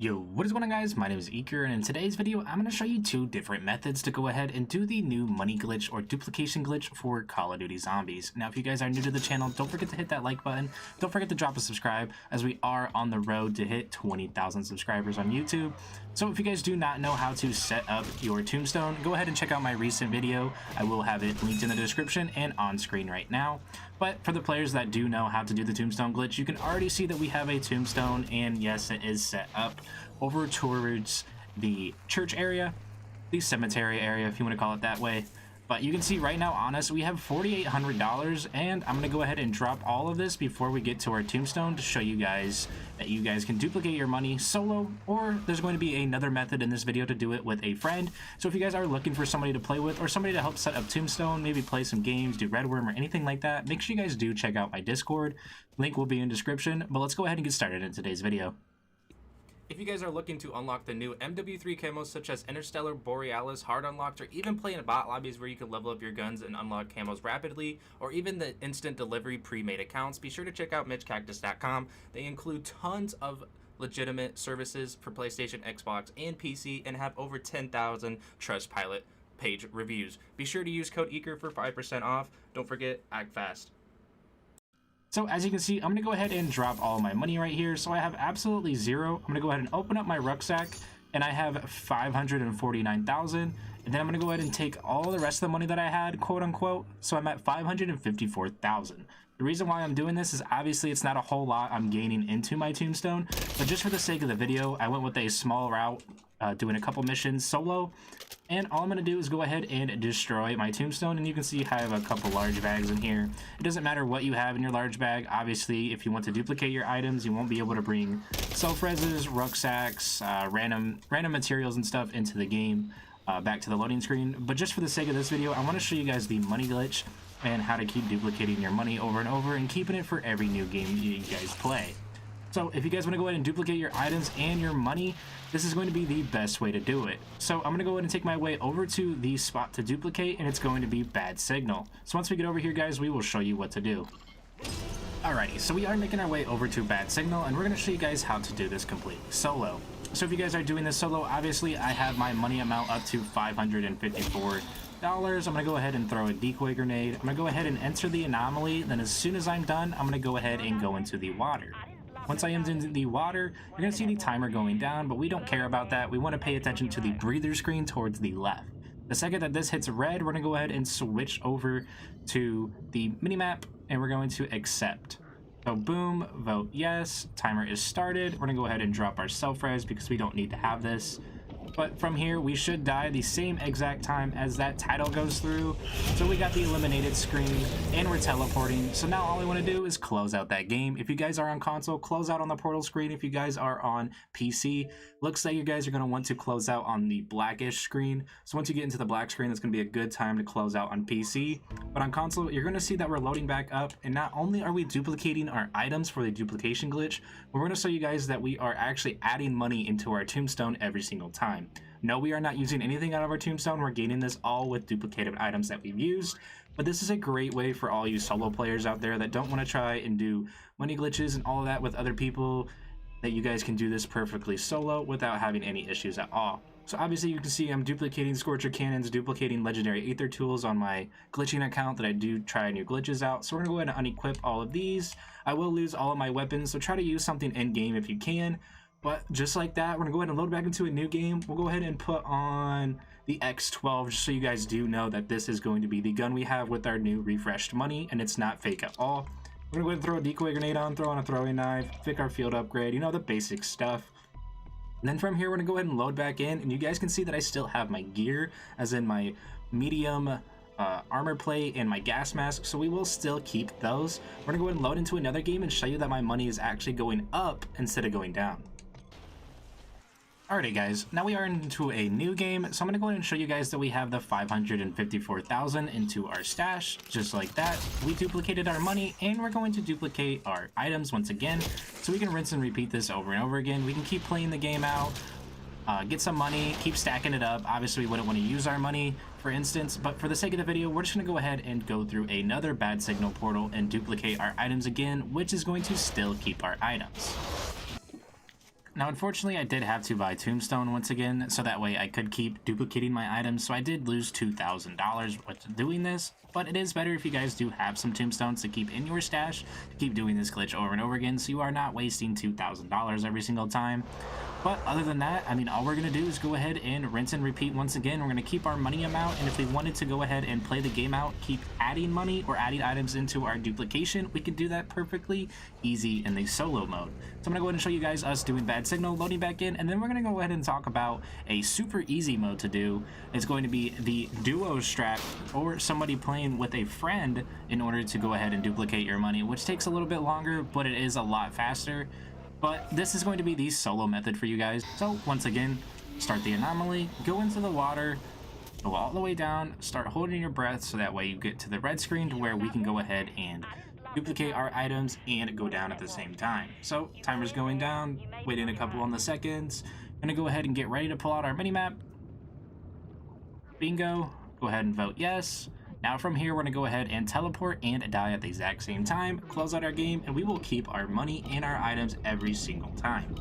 Yo, what is going on, guys? My name is Eker, and in today's video I'm going to show you two different methods to go ahead and do the new money glitch or duplication glitch for Call of Duty Zombies. Now, if you guys are new to the channel, don't forget to hit that like button. Don't forget to drop a subscribe, as we are on the road to hit 20,000 subscribers on YouTube. So if you guys do not know how to set up your tombstone, go ahead and check out my recent video. I will have it linked in the description and on screen right now. But for the players that do know how to do the tombstone glitch, you can already see that we have a tombstone, and yes, it is set up over towards the church area, the cemetery area, if you want to call it that way. But you can see right now on us we have $4,800, and I'm going to go ahead and drop all of this before we get to our tombstone to show you guys that you guys can duplicate your money solo, or there's going to be another method in this video to do it with a friend. So if you guys are looking for somebody to play with or somebody to help set up tombstone, maybe play some games, do red worm or anything like that, make sure you guys do check out my Discord. Link will be in description. But let's go ahead and get started in today's video. If you guys are looking to unlock the new MW3 camos such as Interstellar, Borealis, Hard Unlocked, or even play in bot lobbies where you can level up your guns and unlock camos rapidly, or even the instant delivery pre-made accounts, be sure to check out MitchCactus.com. They include tons of legitimate services for PlayStation, Xbox, and PC, and have over 10,000 Trustpilot page reviews. Be sure to use code EKER for 5% off. Don't forget, act fast. So as you can see, I'm going to go ahead and drop all my money right here. So I have absolutely zero. I'm going to go ahead and open up my rucksack, and I have 549,000. And then I'm going to go ahead and take all the rest of the money that I had, quote unquote. So I'm at 554,000. The reason why I'm doing this is obviously it's not a whole lot I'm gaining into my tombstone, but just for the sake of the video, I went with a small route, doing a couple missions solo. And all I'm going to do is go ahead and destroy my tombstone, and you can see I have a couple large bags in here. It doesn't matter what you have in your large bag. Obviously, if you want to duplicate your items, you won't be able to bring self-reses, rucksacks, random materials and stuff into the game, back to the loading screen. But just for the sake of this video, I want to show you guys the money glitch and how to keep duplicating your money over and over and keeping it for every new game you guys play. So if you guys want to go ahead and duplicate your items and your money, this is going to be the best way to do it. So I'm going to go ahead and take my way over to the spot to duplicate, and it's going to be Bad Signal. So once we get over here, guys, we will show you what to do. Alrighty, so we are making our way over to Bad Signal, and we're going to show you guys how to do this completely solo. So if you guys are doing this solo, obviously I have my money amount up to $554. I'm going to go ahead and throw a decoy grenade. I'm going to go ahead and enter the anomaly. Then as soon as I'm done, I'm going to go ahead and go into the water. Once I am in the water, you're going to see the timer going down, but we don't care about that. We want to pay attention to the breather screen towards the left. The second that this hits red, we're going to go ahead and switch over to the minimap, and we're going to accept. So boom, vote yes, timer is started. We're going to go ahead and drop our self-res because we don't need to have this. But from here, we should die the same exact time as that title goes through. So we got the eliminated screen, and we're teleporting. So now all I want to do is close out that game. If you guys are on console, close out on the portal screen. If you guys are on PC, looks like you guys are going to want to close out on the blackish screen. So once you get into the black screen, that's going to be a good time to close out on PC. But on console, you're going to see that we're loading back up. And not only are we duplicating our items for the duplication glitch, but we're going to show you guys that we are actually adding money into our tombstone every single time. No, we are not using anything out of our tombstone. We're gaining this all with duplicated items that we've used. But this is a great way for all you solo players out there that don't want to try and do money glitches and all of that with other people, that you guys can do this perfectly solo without having any issues at all. So obviously you can see I'm duplicating Scorcher Cannons, duplicating Legendary Aether Tools on my glitching account that I do try new glitches out. So we're going to go ahead and unequip all of these. I will lose all of my weapons, so try to use something in game if you can. But just like that, we're going to go ahead and load back into a new game. We'll go ahead and put on the X12 just so you guys do know that this is going to be the gun we have with our new refreshed money, and it's not fake at all. We're going to go ahead and throw a decoy grenade on, throw on a throwing knife, pick our field upgrade, you know, the basic stuff. And then from here, we're going to go ahead and load back in, and you guys can see that I still have my gear, as in my medium armor plate and my gas mask, so we will still keep those. We're going to go ahead and load into another game and show you that my money is actually going up instead of going down. Alrighty guys, now we are into a new game, so I'm going to go ahead and show you guys that we have the 554,000 into our stash, just like that. We duplicated our money, and we're going to duplicate our items once again, so we can rinse and repeat this over and over again. We can keep playing the game out, get some money, keep stacking it up. Obviously, we wouldn't want to use our money, for instance, but for the sake of the video, we're just going to go ahead and go through another Bad Signal portal and duplicate our items again, which is going to still keep our items. Now, unfortunately, I did have to buy Tombstone once again, so that way I could keep duplicating my items, so I did lose $2,000 with doing this, but it is better if you guys do have some Tombstones to keep in your stash, to keep doing this glitch over and over again, so you are not wasting $2,000 every single time. But other than that, I mean, all we're going to do is go ahead and rinse and repeat once again. We're going to keep our money amount, and if we wanted to go ahead and play the game out, keep adding money or adding items into our duplication, we can do that perfectly easy in the solo mode. So I'm going to go ahead and show you guys us doing bad signal, loading back in, and then we're going to go ahead and talk about a super easy mode to do. It's going to be the duo strat, or somebody playing with a friend in order to go ahead and duplicate your money, which takes a little bit longer, but it is a lot faster. But this is going to be the solo method for you guys. So once again, start the anomaly, go into the water, go all the way down, start holding your breath so that way you get to the red screen to where we can go ahead and duplicate our items and go down at the same time. So timer's going down, waiting a couple on the seconds. Gonna go ahead and get ready to pull out our minimap. Bingo, go ahead and vote yes. Now from here, we're going to go ahead and teleport and die at the exact same time, close out our game, and we will keep our money and our items every single time.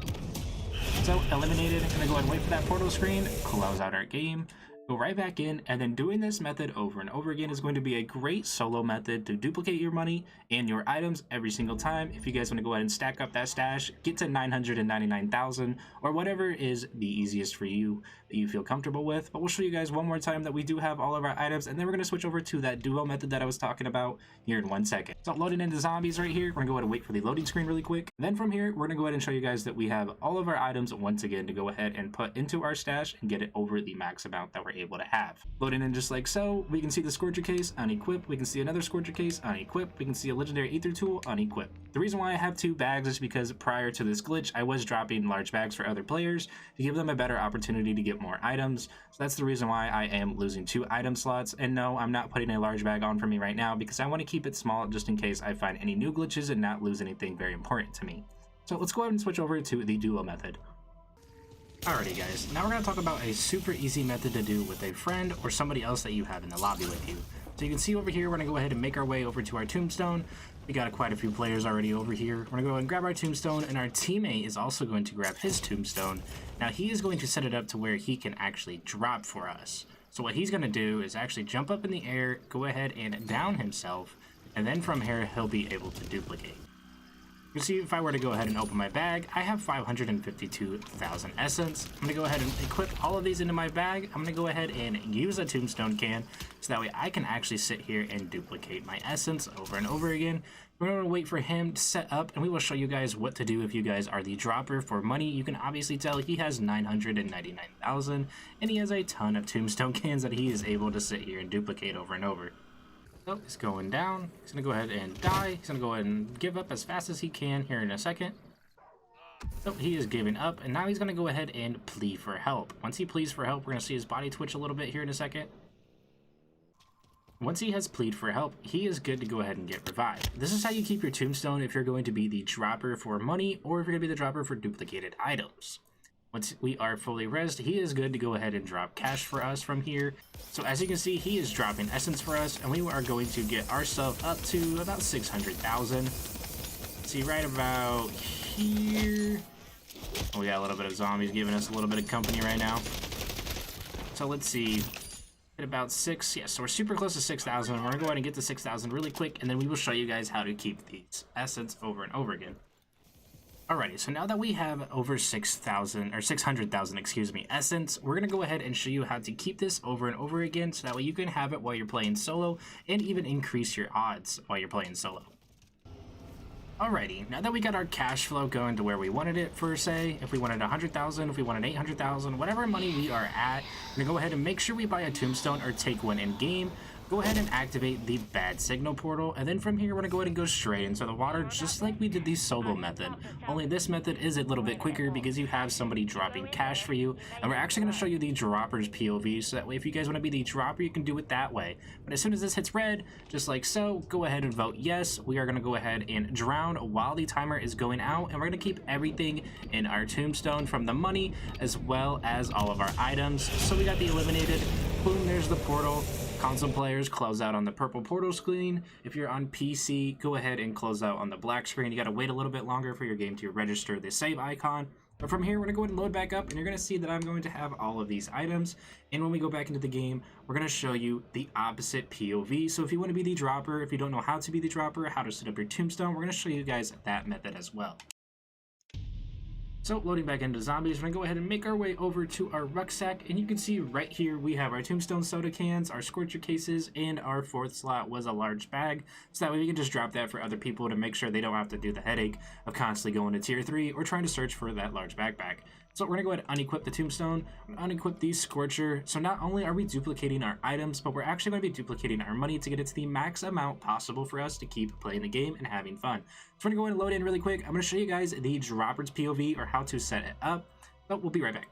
So eliminated, I'm going to go ahead and wait for that portal screen, close out our game, go right back in, and then doing this method over and over again is going to be a great solo method to duplicate your money and your items every single time. If you guys want to go ahead and stack up that stash, get to 999,000 or whatever is the easiest for you that you feel comfortable with. But we'll show you guys one more time that we do have all of our items, and then we're going to switch over to that duo method that I was talking about here in 1 second. So loading into zombies right here, we're going to go ahead and wait for the loading screen really quick. And then from here, we're going to go ahead and show you guys that we have all of our items once again to go ahead and put into our stash and get it over the max amount that we're able to have. Loading in just like so, we can see the Scorcher case unequip, we can see another Scorcher case unequip, we can see a legendary ether tool unequip. The reason why I have 2 bags is because prior to this glitch, I was dropping large bags for other players to give them a better opportunity to get more items. So that's the reason why I am losing 2 item slots. And no, I'm not putting a large bag on for me right now because I want to keep it small just in case I find any new glitches and not lose anything very important to me. So let's go ahead and switch over to the duo method. Alrighty guys, now we're going to talk about a super easy method to do with a friend or somebody else that you have in the lobby with you. So you can see over here, we're going to go ahead and make our way over to our tombstone. We got quite a few players already over here. We're going to go ahead and grab our tombstone, and our teammate is also going to grab his tombstone. Now he is going to set it up to where he can actually drop for us. So what he's going to do is actually jump up in the air, go ahead and down himself, and then from here he'll be able to duplicate. You see, if I were to go ahead and open my bag, I have 552,000 essence. I'm going to go ahead and equip all of these into my bag. I'm going to go ahead and use a tombstone can so that way I can actually sit here and duplicate my essence over and over again. We're going to wait for him to set up, and we will show you guys what to do if you guys are the dropper for money. You can obviously tell he has 999,000, and he has a ton of tombstone cans that he is able to sit here and duplicate over and over. So he's going down. He's going to go ahead and die. He's going to go ahead and give up as fast as he can here in a second. So he is giving up, and now he's going to go ahead and plead for help. Once he pleads for help, we're going to see his body twitch a little bit here in a second. Once he has plead for help, he is good to go ahead and get revived. This is how you keep your tombstone if you're going to be the dropper for money or if you're going to be the dropper for duplicated items. Once we are fully rezzed, he is good to go ahead and drop cash for us from here. So as you can see, he is dropping essence for us, and we are going to get ourselves up to about 600,000. See, right about here. We got a little bit of zombies giving us a little bit of company right now. So let's see. At about 6, yes, so we're super close to 6,000. We're gonna go ahead and get to 6,000 really quick, and then we will show you guys how to keep these essence over and over again. Alrighty, so now that we have over 6,000 or 600,000, excuse me, essence, we're gonna go ahead and show you how to keep this over and over again, so that way you can have it while you're playing solo and even increase your odds while you're playing solo. Alrighty, now that we got our cash flow going to where we wanted it for, say, if we wanted 100,000, if we wanted 800,000, whatever money we are at, we're gonna go ahead and make sure we buy a tombstone or take one in game. Go ahead and activate the bad signal portal, and then from here we're gonna go ahead and go straight into the water, just like we did the solo method. Only this method is a little bit quicker because you have somebody dropping cash for you, and we're actually gonna show you the dropper's POV, so that way if you guys want to be the dropper, you can do it that way. But as soon as this hits red, just like so, go ahead and vote yes. We are gonna go ahead and drown while the timer is going out, and we're gonna keep everything in our tombstone, from the money as well as all of our items. So we got the eliminated. Boom, there's the portal. Console players, close out on the purple portal screen. If you're on PC, go ahead and close out on the black screen. You gotta wait a little bit longer for your game to register the save icon. But from here, we're gonna go ahead and load back up, and you're gonna see that I'm going to have all of these items. And when we go back into the game, we're gonna show you the opposite POV. So if you want to be the dropper, if you don't know how to be the dropper, how to set up your tombstone, we're gonna show you guys that method as well. So loading back into zombies, we're gonna go ahead and make our way over to our rucksack, and you can see right here we have our tombstone soda cans, our scorcher cases, and our fourth slot was a large bag, so that way we can just drop that for other people to make sure they don't have to do the headache of constantly going to tier 3 or trying to search for that large backpack. So we're gonna go ahead and unequip the tombstone, unequip the scorcher. So not only are we duplicating our items, but we're actually going to be duplicating our money to get it to the max amount possible for us to keep playing the game and having fun. So we're gonna go ahead and load in really quick. I'm gonna show you guys the dropper's POV or how to set it up, but we'll be right back.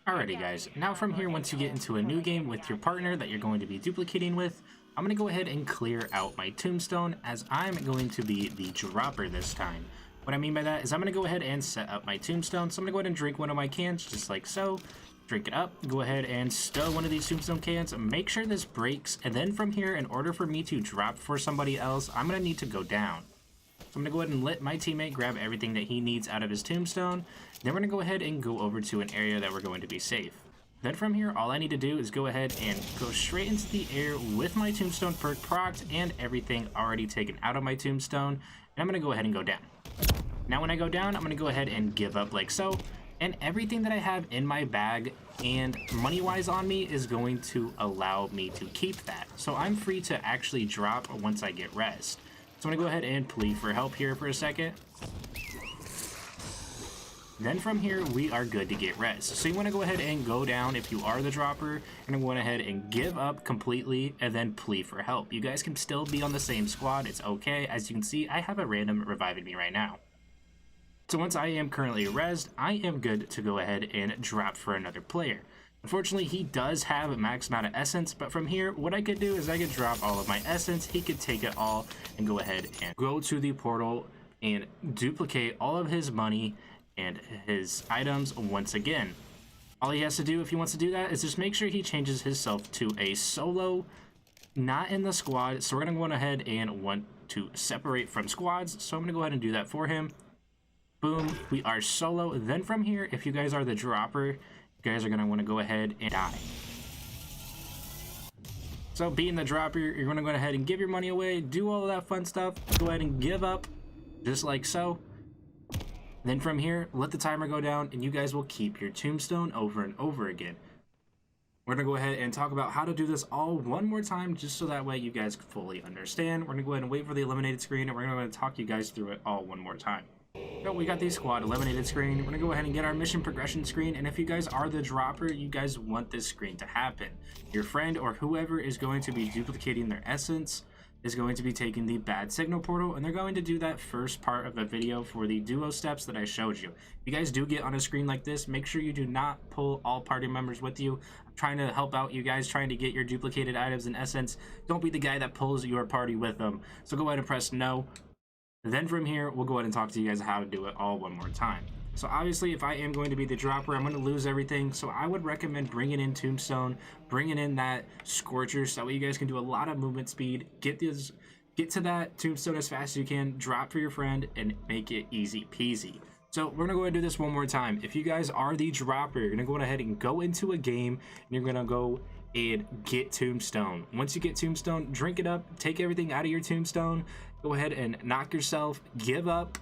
Alrighty guys, now from here, once you get into a new game with your partner that you're going to be duplicating with, I'm gonna go ahead and clear out my tombstone as I'm going to be the dropper this time. What I mean by that is I'm going to go ahead and set up my tombstone. So I'm going to go ahead and drink one of my cans just like so. Drink it up. Go ahead and stow one of these tombstone cans. Make sure this breaks. And then from here, in order for me to drop for somebody else, I'm going to need to go down. So I'm going to go ahead and let my teammate grab everything that he needs out of his tombstone. Then we're going to go ahead and go over to an area that we're going to be safe. Then from here, all I need to do is go ahead and go straight into the air with my tombstone perk procced and everything already taken out of my tombstone. And I'm going to go ahead and go down. Now when I go down, I'm going to go ahead and give up like so, and everything that I have in my bag and money-wise on me is going to allow me to keep that. So I'm free to actually drop once I get rest. So I'm going to go ahead and plead for help here for a second. Then from here, we are good to get rest. So you want to go ahead and go down if you are the dropper, and go ahead and give up completely and then plead for help. You guys can still be on the same squad. It's okay. As you can see, I have a random reviving me right now. So once I am currently rezzed, I am good to go ahead and drop for another player. Unfortunately, he does have a max amount of essence, but from here, what I could do is I could drop all of my essence, he could take it all, and go ahead and go to the portal and duplicate all of his money and his items once again. All he has to do if he wants to do that is just make sure he changes himself to a solo, not in the squad. So we're going to go ahead and want to separate from squads, so I'm going to go ahead and do that for him. Boom, we are solo. Then from here, if you guys are the dropper, you guys are going to want to go ahead and die. So being the dropper, you're going to go ahead and give your money away, do all of that fun stuff, go ahead and give up, just like so. Then from here, let the timer go down, and you guys will keep your tombstone over and over again. We're going to go ahead and talk about how to do this all one more time, just so that way you guys fully understand. We're going to go ahead and wait for the eliminated screen, and we're going to talk you guys through it all one more time. So we got the squad eliminated screen. We're gonna go ahead and get our mission progression screen, and if you guys are the dropper, you guys want this screen to happen. Your friend or whoever is going to be duplicating their essence is going to be taking the bad signal portal, and they're going to do that first part of the video for the duo steps that I showed you. If you guys do get on a screen like this, make sure you do not pull all party members with you. I'm trying to help out you guys trying to get your duplicated items and essence. Don't be the guy that pulls your party with them. So go ahead and press no. Then from here, we'll go ahead and talk to you guys how to do it all one more time. So obviously, if I am going to be the dropper, I'm going to lose everything. So I would recommend bringing in Tombstone, bringing in that Scorcher, so that way you guys can do a lot of movement speed. Get to that Tombstone as fast as you can, drop for your friend, and make it easy peasy. So we're going to go ahead and do this one more time. If you guys are the dropper, you're going to go ahead and go into a game, and you're going to go and get Tombstone. Once you get Tombstone, drink it up, take everything out of your Tombstone, go ahead and knock yourself, give up,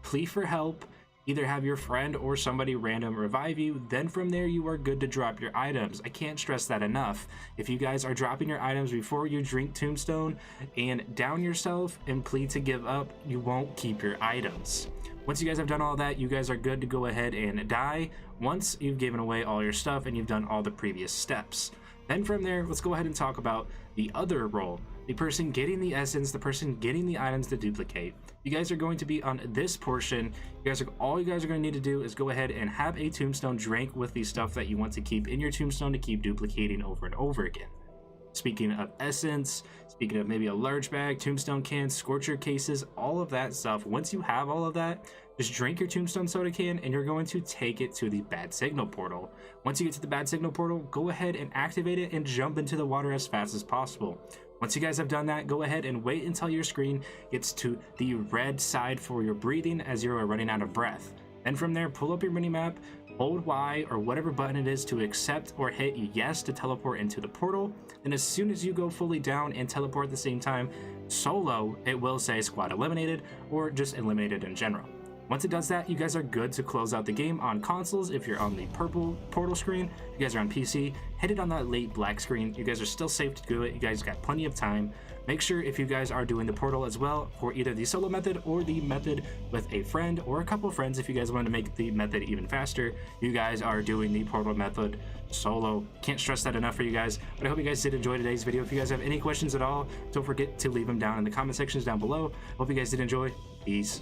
plead for help, either have your friend or somebody random revive you. Then from there, you are good to drop your items. I can't stress that enough. If you guys are dropping your items before you drink Tombstone and down yourself and plead to give up, you won't keep your items. Once you guys have done all that, you guys are good to go ahead and die once you've given away all your stuff and you've done all the previous steps. Then from there, let's go ahead and talk about the other role. The person getting the essence, the person getting the items to duplicate. You guys are going to be on this portion. All you guys are going to need to do is go ahead and have a Tombstone drink with the stuff that you want to keep in your Tombstone to keep duplicating over and over again. Speaking of essence, speaking of maybe a large bag, Tombstone cans, Scorcher cases, all of that stuff. Once you have all of that, just drink your Tombstone soda can and you're going to take it to the bad signal portal. Once you get to the bad signal portal, go ahead and activate it and jump into the water as fast as possible. Once you guys have done that, go ahead and wait until your screen gets to the red side for your breathing as you're running out of breath. Then from there, pull up your minimap, hold Y or whatever button it is to accept or hit yes to teleport into the portal. Then as soon as you go fully down and teleport at the same time, solo, it will say squad eliminated or just eliminated in general. Once it does that, you guys are good to close out the game on consoles. If you're on the purple portal screen, if you guys are on PC, hit it on that late black screen. You guys are still safe to do it. You guys got plenty of time. Make sure if you guys are doing the portal as well for either the solo method or the method with a friend or a couple of friends, if you guys want to make the method even faster, you guys are doing the portal method solo. Can't stress that enough for you guys, but I hope you guys did enjoy today's video. If you guys have any questions at all, don't forget to leave them down in the comment sections down below. Hope you guys did enjoy. Peace.